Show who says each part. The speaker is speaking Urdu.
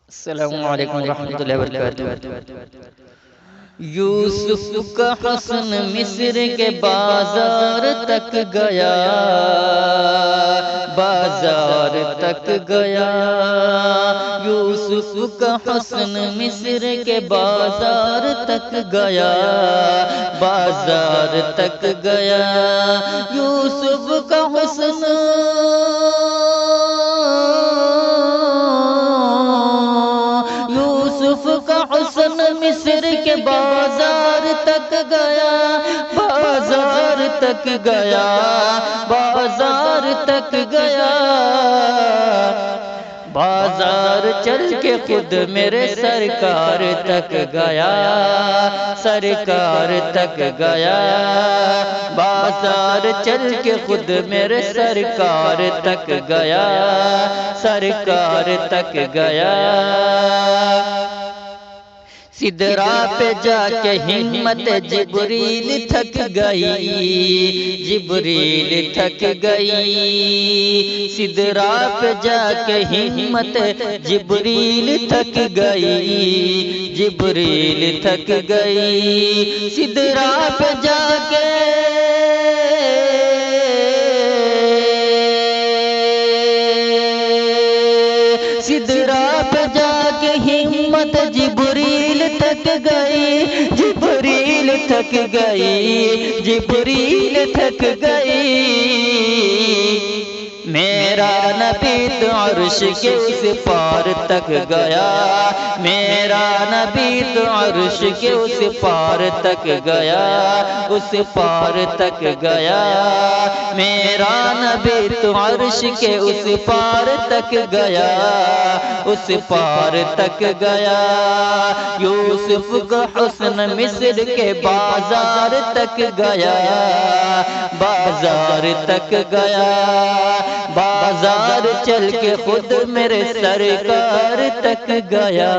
Speaker 1: السلام علیکم ورحمۃ اللہ وبرکاتہ۔ یوسف کا حسن مصر کے بازار تک گیا، بازار تک گیا۔ یوسف کا حسن مصر کے بازار تک گیا، بازار تک گیا۔ یوسف کا حسن مصر کے بازار تک گیا، بازار تک گیا، بازار تک گیا۔ بازار چل کے خود میرے سرکار تک گیا، سرکار تک گیا۔ بازار چل کے خود میرے سرکار تک گیا، سرکار تک گیا۔ سدرا پہ جا کے ہمت جبریل تھک گئی، جبریل تھک گئی۔ سدرا پہ جا کے ہمت جبریل تھک گئی، جبریل تھک گئی۔ سدرا پہ جا کے سدرا پہ جا کے ہمت جبریل تھک گئی، جبریل تھک گئی، جبریل تھک گئی۔ میرا نبی تو عرش کے اس پار تک گیا، میرا نبی تو عرش کے اس پار تک گیا، اس پار تک گیا۔ میرا نبی تو عرش کے اس پار تک گیا، اس پار تک گیا۔ یوسف کا حسن مصر کے بازار تک گیا، بازار تک گیا۔ بازار چل کے خود میرے سرکار تک گیا۔